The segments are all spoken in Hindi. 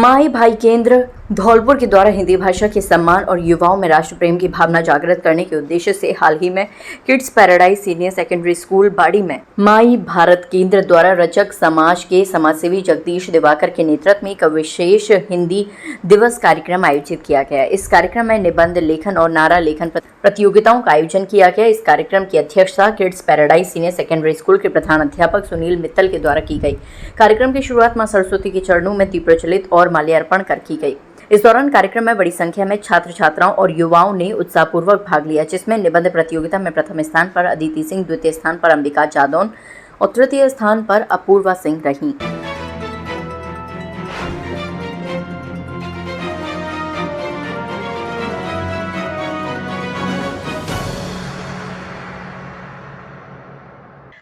माई भाई केंद्र धौलपुर के द्वारा हिंदी भाषा के सम्मान और युवाओं में राष्ट्र प्रेम की भावना जागृत करने के उद्देश्य से हाल ही में kids paradise senior secondary school बाड़ी में माई भारत केंद्र द्वारा रचक समाज के समाजसेवी जगदीश दिवाकर के नेतृत्व में एक विशेष हिंदी दिवस कार्यक्रम आयोजित किया गया। इस कार्यक्रम में निबंध लेखन और नारा लेखन प्रतियोगिताओं का आयोजन किया गया। इस कार्यक्रम की अध्यक्षता kids paradise senior secondary school के प्रधान अध्यापक सुनील मित्तल के द्वारा की गई। कार्यक्रम की शुरुआत मां सरस्वती के चरणों में दीप प्रज्वलित और माल्यार्पण कर की गई। इस दौरान कार्यक्रम में बड़ी संख्या में छात्र छात्राओं और युवाओं ने उत्साहपूर्वक भाग लिया, जिसमें निबंध प्रतियोगिता में प्रथम स्थान पर अदिति सिंह, द्वितीय स्थान पर अंबिका जादौन और तृतीय स्थान पर अपूर्वा सिंह रहीं।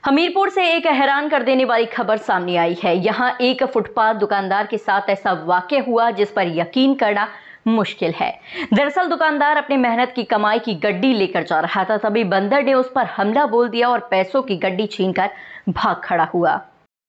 हमीरपुर से एक हैरान कर देने वाली खबर सामने आई है। यहाँ एक फुटपाथ दुकानदार के साथ ऐसा वाकया हुआ जिस पर यकीन करना मुश्किल है। दरअसल दुकानदार अपनी मेहनत की कमाई की गड्डी लेकर जा रहा था, तभी बंदर ने उस पर हमला बोल दिया और पैसों की गड्डी छीनकर भाग खड़ा हुआ।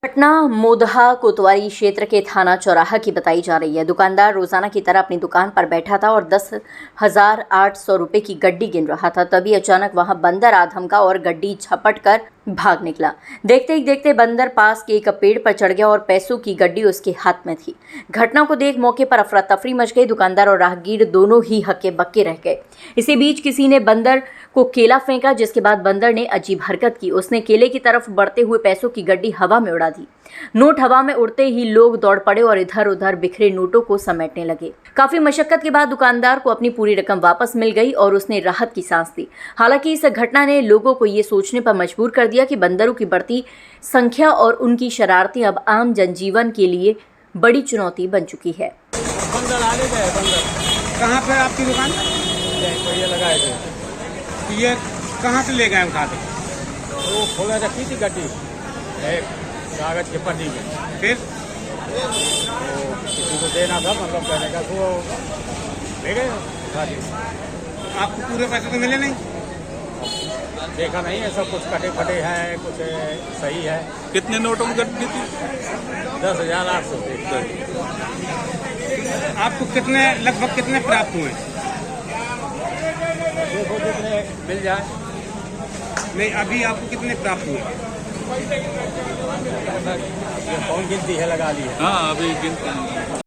घटना मोदहा कोतवाली क्षेत्र के थाना चौराहा की बताई जा रही है। दुकानदार रोजाना की तरह अपनी दुकान पर बैठा था और 10,800 रुपए की गड्डी गिन रहा था। तभी अचानक वहां बंदर आ धमका और गड्डी झपट कर भाग निकला। देखते ही देखते बंदर पास के एक पेड़ पर चढ़ गया और पैसों की गड्डी उसके हाथ में थी। घटना को देख मौके पर अफरा तफरी मच गई। दुकानदार और राहगीर दोनों ही हक्के बक्के रह गए। इसी बीच किसी ने बंदर को केला फेंका, जिसके बाद बंदर ने अजीब हरकत की। उसने केले की तरफ बढ़ते हुए पैसों की गड्डी हवा में उड़ा दी। नोट हवा में उड़ते ही लोग दौड़ पड़े और इधर उधर बिखरे नोटों को समेटने लगे। काफी मशक्कत के बाद दुकानदार को अपनी पूरी रकम वापस मिल गई और उसने राहत की सांस ली। हालांकि इस घटना ने लोगों को ये सोचने पर मजबूर कर दिया कि बंदरों की बढ़ती संख्या और उनकी शरारतें अब आम जनजीवन के लिए बड़ी चुनौती बन चुकी है। बंदर आ गए। बंदर कहाँ पे आपकी दुकान? ये लगाए थे। ये कहाँ से ले गए उठा के? वो खोला रखी थी गड्डी एक कागज के पन्नी में। फिर किसी को देना था, मतलब कहने का, तो ले गए उठा के। आपको पूरे पैसे तो मिले नहीं? देखा नहीं है, सब कुछ कटे फटे हैं, कुछ सही है। कितने नोटों में गड्डी थी? 10,800। आपको कितने लगभग कितने प्राप्त हुए? देखो कितने मिल जाए। नहीं, अभी आपको कितने प्राप्त हुए? कौन गिनती है, लगा ली है। हाँ, अभी गिनते हैं।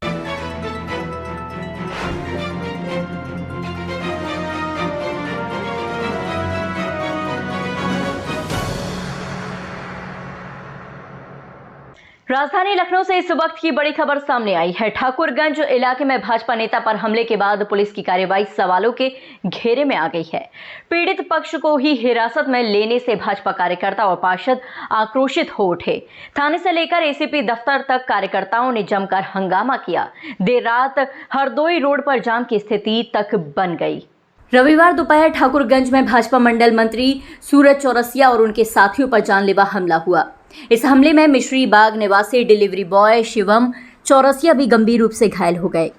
राजधानी लखनऊ से इस वक्त की बड़ी खबर सामने आई है। ठाकुरगंज इलाके में भाजपा नेता पर हमले के बाद पुलिस की कार्रवाई सवालों के घेरे में आ गई है। पीड़ित पक्ष को ही हिरासत में लेने से भाजपा कार्यकर्ता और पार्षद आक्रोशित हो उठे। थाने से लेकर एसीपी दफ्तर तक कार्यकर्ताओं ने जमकर हंगामा किया। देर रात हरदोई रोड पर जाम की स्थिति तक बन गई। रविवार दोपहर ठाकुरगंज में भाजपा मंडल मंत्री सूरज चौरसिया और उनके साथियों पर जानलेवा हमला हुआ। इस हमले में मिश्री बाग निवासी डिलीवरी बॉय शिवम चौरसिया भी गंभीर रूप से घायल हो गए।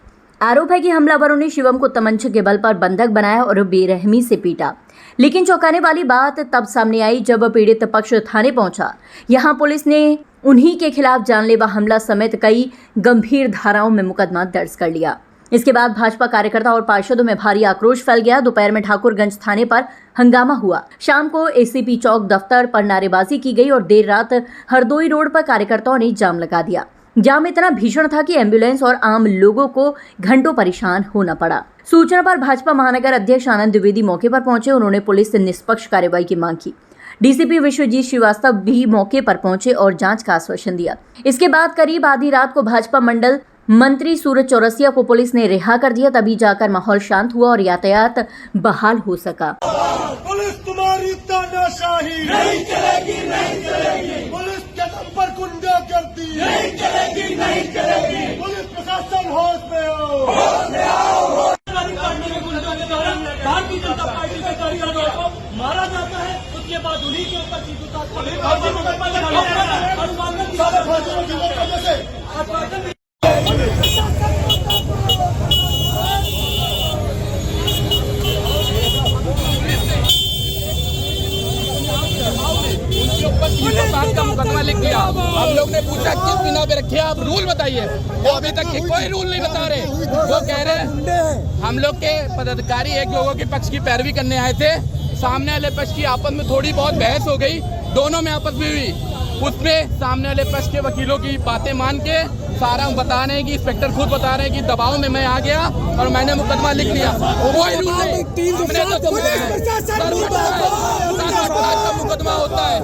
आरोप है कि हमलावरों ने शिवम को तमंचे के बल पर बंधक बनाया और बेरहमी से पीटा। लेकिन चौंकाने वाली बात तब सामने आई जब पीड़ित पक्ष थाने पहुंचा। यहां पुलिस ने उन्हीं के खिलाफ जानलेवा हमला समेत कई गंभीर धाराओं में मुकदमा दर्ज कर लिया। इसके बाद भाजपा कार्यकर्ता और पार्षदों में भारी आक्रोश फैल गया। दोपहर में ठाकुरगंज थाने पर हंगामा हुआ। शाम को एसीपी चौक दफ्तर पर नारेबाजी की गई और देर रात हरदोई रोड पर कार्यकर्ताओं ने जाम लगा दिया। जाम इतना भीषण था कि एम्बुलेंस और आम लोगों को घंटों परेशान होना पड़ा। सूचना पर भाजपा महानगर अध्यक्ष आनंद द्विवेदी मौके पर पहुंचे। उन्होंने पुलिस से निष्पक्ष कार्रवाई की मांग की। डीसीपी विश्वजीत श्रीवास्तव भी मौके पर पहुंचे और जांच का आश्वासन दिया। इसके बाद करीब आधी रात को भाजपा मंडल मंत्री सूरज चौरसिया को पुलिस ने रिहा कर दिया। तभी जाकर माहौल शांत हुआ और यातायात बहाल हो सका। पुलिस तुम्हारी तानाशाही नहीं चलेगी, नहीं चलेगी। पुलिस के दम पर गुंडागर्दी नहीं चलेगी, नहीं चलेगी। पुलिस प्रशासन होश में आओ, होश में आओ। भारतीय जनता पार्टी के कार्यकर्ताओं को मारा जाता है, उसके बाद उन्हीं के ऊपर का मुकदमा लिख दिया। हम लोग ने पूछा किस बिना पे रखे आप, रूल बताइए। वो अभी तक कोई रूल नहीं बता रहे। वो कह रहे हम लोग के पदाधिकारी एक लोगों के पक्ष की पैरवी करने आए थे, सामने वाले पक्ष की आपस में थोड़ी बहुत बहस हो गई, दोनों में आपस में हुई। उसमें सामने वाले पक्ष के वकीलों की बातें मान के सारा बता रहे हैं कि इंस्पेक्टर खुद बता रहे हैं कि दबाव में मैं आ गया और मैंने मुकदमा लिख लिया। कोई रूल नहीं, हमने तो मुकदमा होता है।